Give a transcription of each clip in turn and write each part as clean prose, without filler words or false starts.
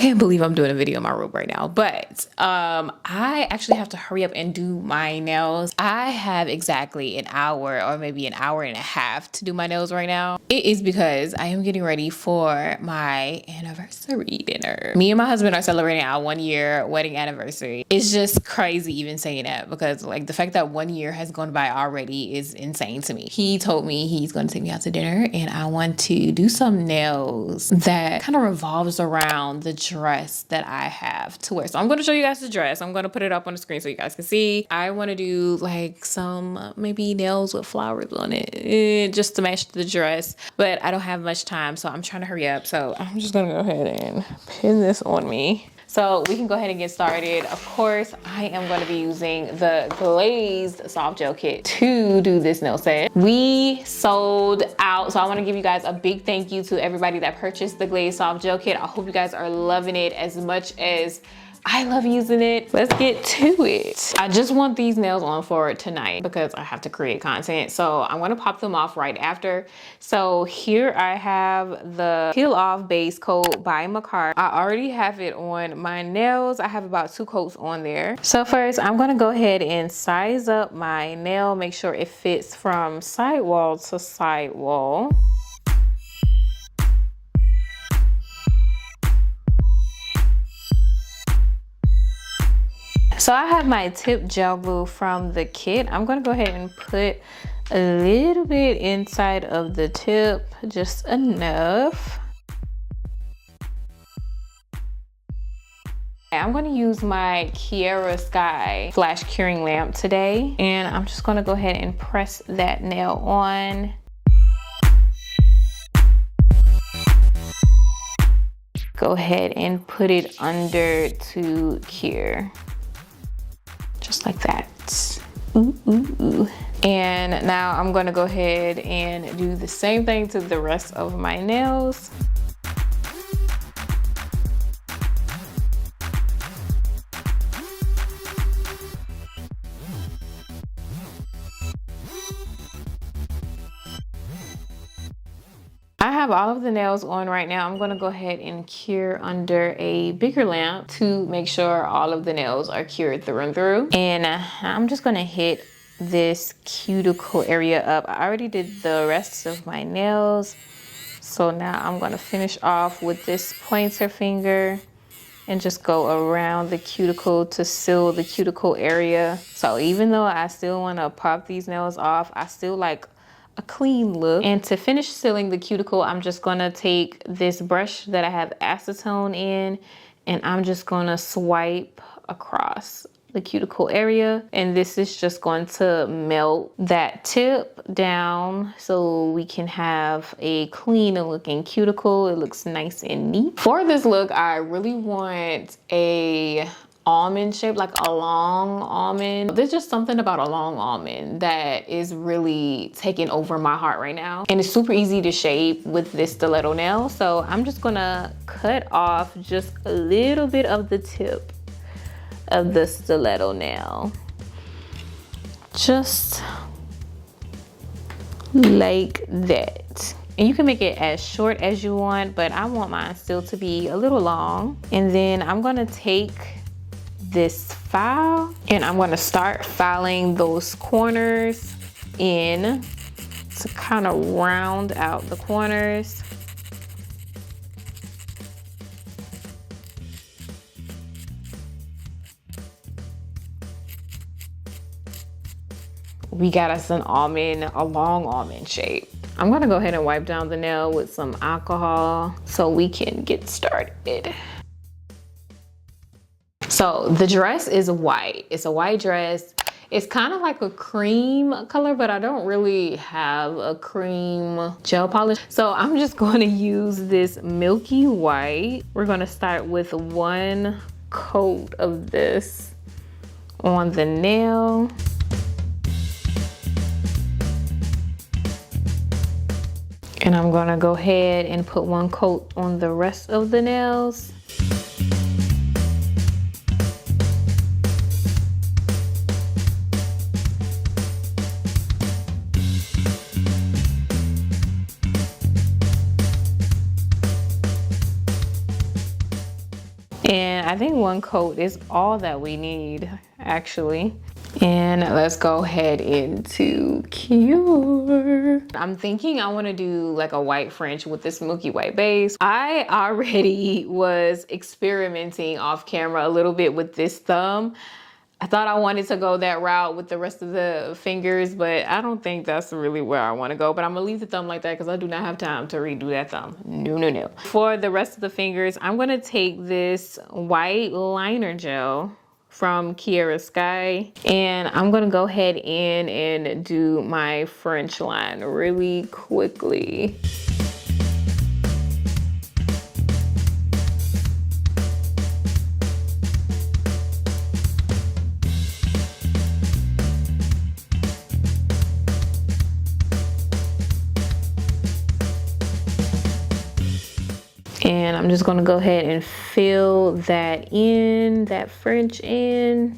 can't believe I'm doing a video in my room right now, but I actually have to hurry up and do my nails. I have exactly an hour or maybe an hour and a half to do my nails right now. It is because I am getting ready for my anniversary dinner. Me and my husband are celebrating our 1 year wedding anniversary. It's just crazy even saying that, because like the fact that 1 year has gone by already is insane to me. He told me he's going to take me out to dinner and I want to do some nails that kind of revolves around the dress that I have to wear. So I'm going to show you guys the dress. I'm going to put it up on the screen so you guys can see. I want to do like some maybe nails with flowers on it, just to match the dress, but I don't have much time, so I'm trying to hurry up. So I'm just gonna go ahead and pin this on me so we can go ahead and get started. Of course, I am going to be using the Glazed soft gel kit to do this nail set. We sold out, so I want to give you guys a big thank you to everybody that purchased the Glazed soft gel kit. I hope you guys are loving it as much as I love using it. Let's get to it. I just want these nails on for tonight because I have to create content. So I'm gonna pop them off right after. So here I have the Peel Off Base Coat by Macar. I already have it on my nails. I have about 2 coats on there. So first I'm gonna go ahead and size up my nail, make sure it fits from sidewall to sidewall. So I have my tip gel glue from the kit. I'm gonna go ahead and put a little bit inside of the tip, just enough. I'm gonna use my Kiara Sky flash curing lamp today, and I'm just gonna go ahead and press that nail on. Go ahead and put it under to cure. Just like that. Ooh, ooh, ooh. And now I'm gonna go ahead and do the same thing to the rest of my nails. I have all of the nails on right now. I'm gonna go ahead and cure under a bigger lamp to make sure all of the nails are cured through and through. And I'm just gonna hit this cuticle area up. I already did the rest of my nails. So now I'm gonna finish off with this pointer finger and just go around the cuticle to seal the cuticle area. So even though I still wanna pop these nails off, I still like a clean look. And to finish sealing the cuticle, I'm just gonna take this brush that I have acetone in, and I'm just gonna swipe across the cuticle area. And this is just going to melt that tip down so we can have a clean looking cuticle. It looks nice and neat. For this look, I really want a almond shape, like a long almond. There's just something about a long almond that is really taking over my heart right now. And it's super easy to shape with this stiletto nail. So I'm just gonna cut off just a little bit of the tip of the stiletto nail. Just like that. And you can make it as short as you want, but I want mine still to be a little long. And then I'm gonna take this file and I'm going to start filing those corners in to kind of round out the corners. We got us an almond, a long almond shape. I'm going to go ahead and wipe down the nail with some alcohol so we can get started. So the dress is white. It's a white dress. It's kind of like a cream color, but I don't really have a cream gel polish. So I'm just going to use this milky white. We're going to start with 1 coat of this on the nail. And I'm going to go ahead and put 1 coat on the rest of the nails. And I think one coat is all that we need, actually. And let's go ahead into Cure. I'm thinking I want to do like a white French with this milky white base. I already was experimenting off camera a little bit with this thumb. I thought I wanted to go that route with the rest of the fingers, but I don't think that's really where I want to go. But I'm gonna leave the thumb like that because I do not have time to redo that thumb. No, no, no. For the rest of the fingers, I'm gonna take this white liner gel from Kiara Sky, and I'm gonna go ahead in and do my French line really quickly. And I'm just gonna go ahead and fill that in, that French in.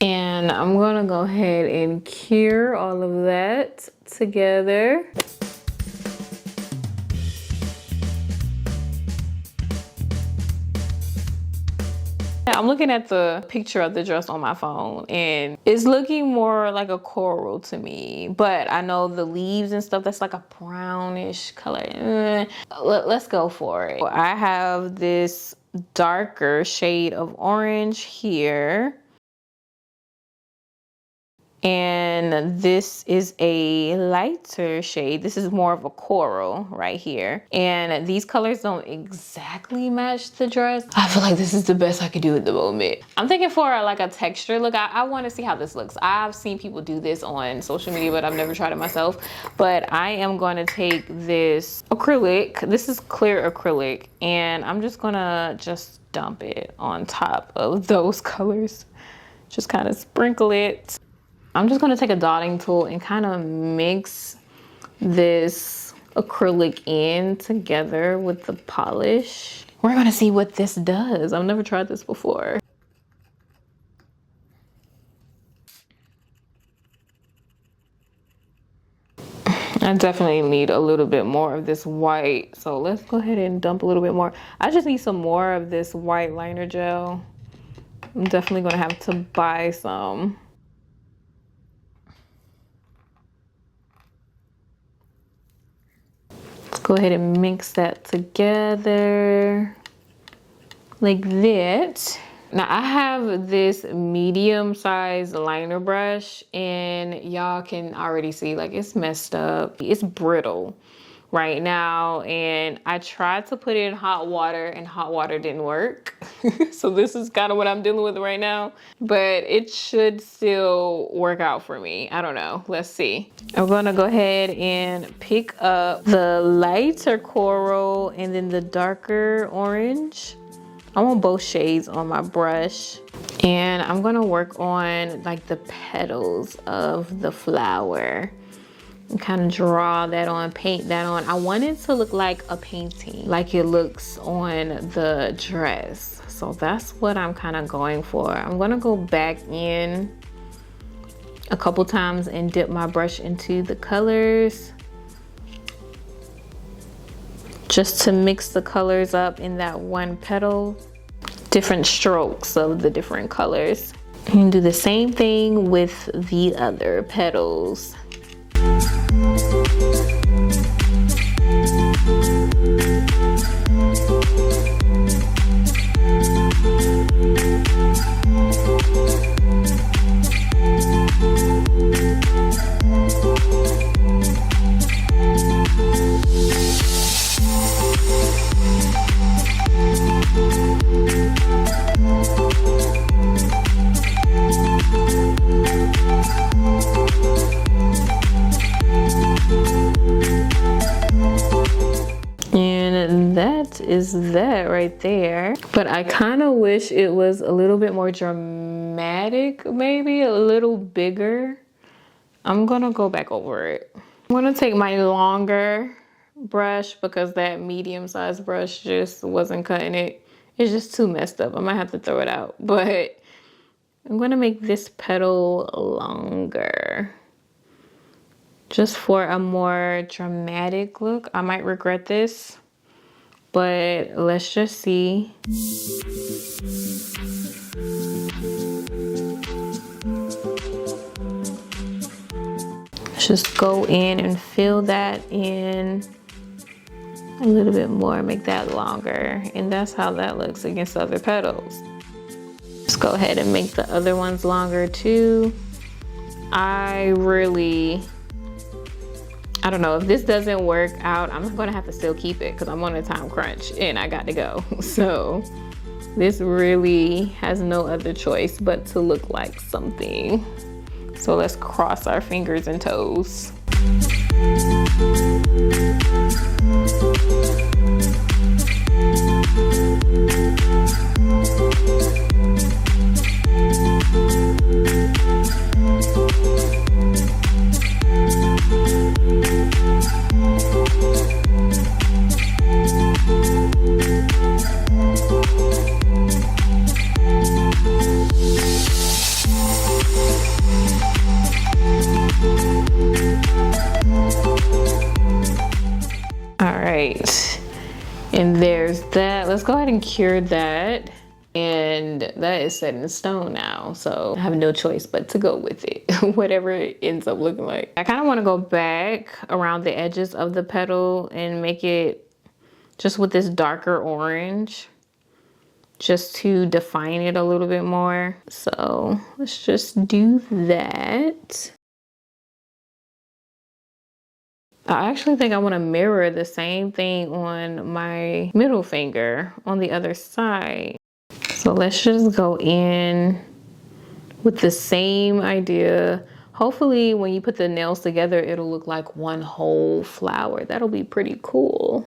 And I'm gonna go ahead and cure all of that together. I'm looking at the picture of the dress on my phone and it's looking more like a coral to me, but I know the leaves and stuff, that's like a brownish color. Let's go for it. I have this darker shade of orange here. And this is a lighter shade. This is more of a coral right here. And these colors don't exactly match the dress. I feel like this is the best I could do at the moment. I'm thinking for like a texture look. I want to see how this looks. I've seen people do this on social media, but I've never tried it myself. But I am going to take this acrylic. This is clear acrylic. And I'm just gonna dump it on top of those colors. Just kind of sprinkle it. I'm just gonna take a dotting tool and kind of mix this acrylic in together with the polish. We're gonna see what this does. I've never tried this before. I definitely need a little bit more of this white. So let's go ahead and dump a little bit more. I just need some more of this white liner gel. I'm definitely gonna have to buy some. Go ahead and mix that together like that. Now I have this medium sized liner brush and y'all can already see like it's messed up. It's brittle right now and I tried to put it in hot water and hot water didn't work. So this is kind of what I'm dealing with right now, but it should still work out for me. I don't know, let's see. I'm gonna go ahead and pick up the lighter coral and then the darker orange. I want both shades on my brush. And I'm gonna work on like the petals of the flower. And kind of draw that on, paint that on. I want it to look like a painting, like it looks on the dress. So that's what I'm kind of going for. I'm gonna go back in a couple times and dip my brush into the colors. Just to mix the colors up in that one petal. Different strokes of the different colors. And do the same thing with the other petals. And that is that right there. But I kind of wish it was a little bit more dramatic, maybe a little bigger. I'm gonna go back over it. I'm gonna take my longer brush because that medium-sized brush just wasn't cutting it. It's just too messed up. I might have to throw it out, but I'm gonna make this petal longer just for a more dramatic look. I might regret this, but let's just see. Let's just go in and fill that in a little bit more, make that longer. And that's how that looks against other petals. Let's go ahead and make the other ones longer too. I don't know, if this doesn't work out, I'm gonna have to still keep it because I'm on a time crunch and I got to go. So this really has no other choice but to look like something. So let's cross our fingers and toes. And there's that. Let's go ahead and cure that. And that is set in stone now. So I have no choice but to go with it, whatever it ends up looking like. I kind of want to go back around the edges of the petal and make it just with this darker orange, just to define it a little bit more. So let's just do that. I actually think I want to mirror the same thing on my middle finger on the other side. So let's just go in with the same idea. Hopefully when you put the nails together, it'll look like one whole flower. That'll be pretty cool.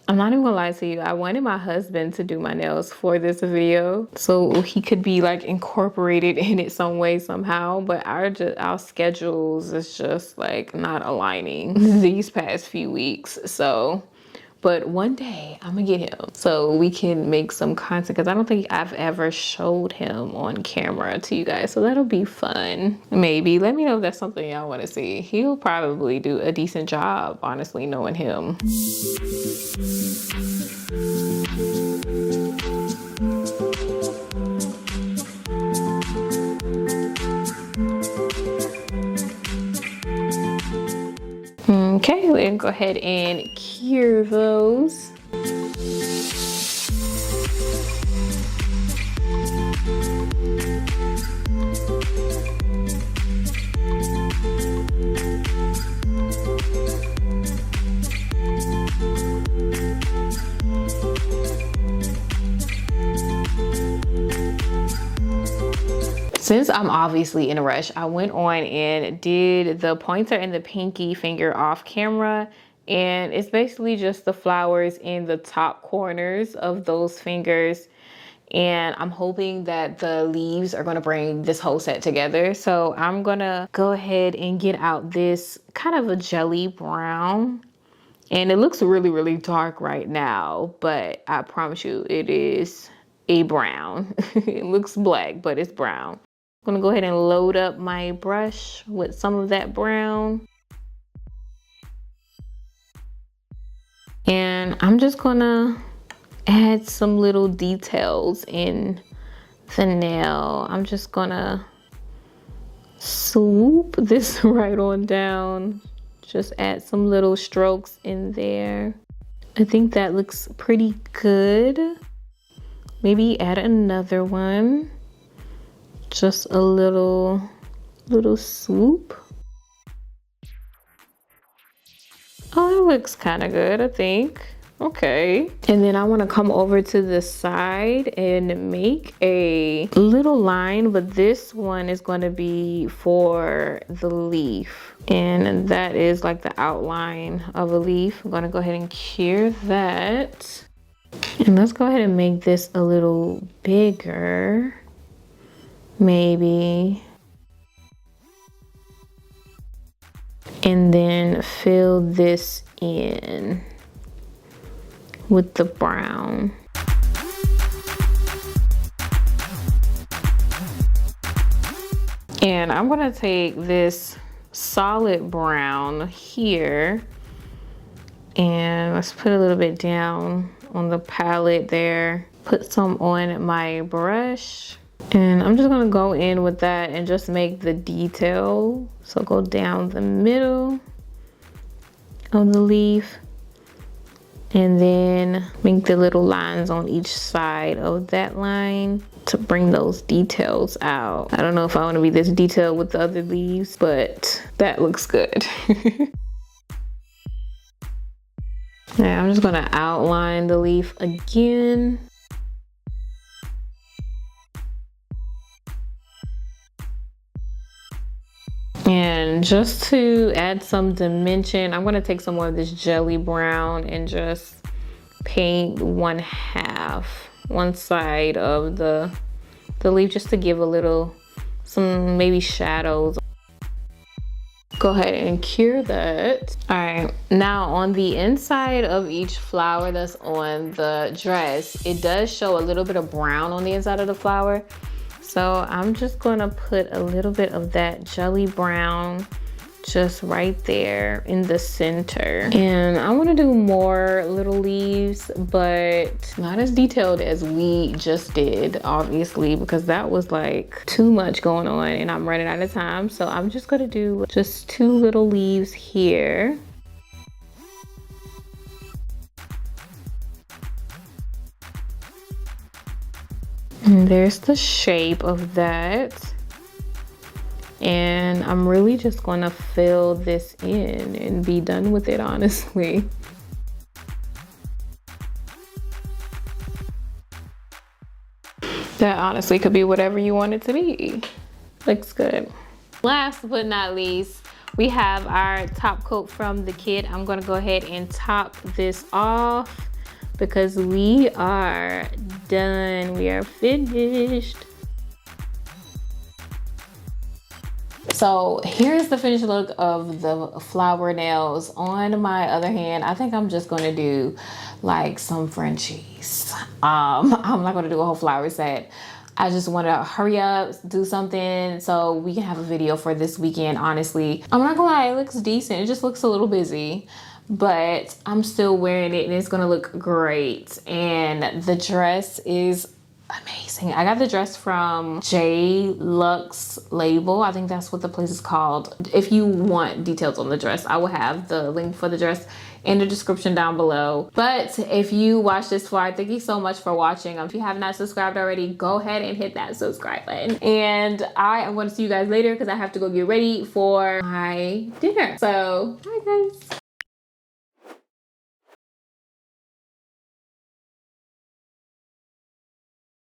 I'm not even gonna lie to you. I wanted my husband to do my nails for this video so he could be like incorporated in it some way, somehow. But our schedules is just like not aligning these past few weeks. So, but one day I'm gonna get him so we can make some content, because I don't think I've ever showed him on camera to you guys. So that'll be fun. Maybe let me know if that's something y'all want to see. He'll probably do a decent job, honestly, knowing him. Okay, we're gonna go ahead and cure those. Since I'm obviously in a rush, I went on and did the pointer and the pinky finger off camera. And it's basically just the flowers in the top corners of those fingers. And I'm hoping that the leaves are gonna bring this whole set together. So I'm gonna go ahead and get out this kind of a jelly brown. And it looks really, really dark right now, but I promise you it is a brown. It looks black, but it's brown. I'm gonna go ahead and load up my brush with some of that brown. And I'm just gonna add some little details in the nail. I'm just gonna swoop this right on down. Just add some little strokes in there. I think that looks pretty good. Maybe add another one. Just a little swoop. Oh, that looks kind of good, I think. Okay. And then I want to come over to the side and make a little line, but this one is going to be for the leaf. And that is like the outline of a leaf. I'm going to go ahead and cure that. And let's go ahead and make this a little bigger. Maybe. and then fill this in with the brown. And I'm gonna take this solid brown here and let's put a little bit down on the palette there. Put some on my brush. And I'm just gonna go in with that and just make the detail. So go down the middle of the leaf and then make the little lines on each side of that line to bring those details out. I don't know if I want to be this detailed with the other leaves, but that looks good. Now I'm just gonna outline the leaf again. And just to add some dimension, I'm gonna take some more of this jelly brown and just paint one side of the leaf just to give a little, some maybe shadows. Go ahead and cure that. All right, now on the inside of each flower that's on the dress, it does show a little bit of brown on the inside of the flower. So I'm just gonna put a little bit of that jelly brown just right there in the center. And I wanna do more little leaves, but not as detailed as we just did, obviously, because that was like too much going on and I'm running out of time. So I'm just gonna do just 2 little leaves here. And there's the shape of that. And I'm really just gonna fill this in and be done with it, honestly. That honestly could be whatever you want it to be. Looks good. Last but not least, we have our top coat from the kit. I'm gonna go ahead and top this off because we are done. We are finished. So here's the finished look of the flower nails. On my other hand, I think I'm just gonna do like some Frenchies. I'm not gonna do a whole flower set. I just wanna hurry up, do something so we can have a video for this weekend, honestly. I'm not gonna lie, it looks decent. It just looks a little busy, but I'm still wearing it and it's gonna look great. And the dress is amazing. I got the dress from J Lux Label. I think that's what the place is called. If you want details on the dress, I will have the link for the dress in the description down below. But if you watched this far, thank you so much for watching. If you have not subscribed already, go ahead and hit that subscribe button. And I am going to see you guys later because I have to go get ready for my dinner. So, bye guys.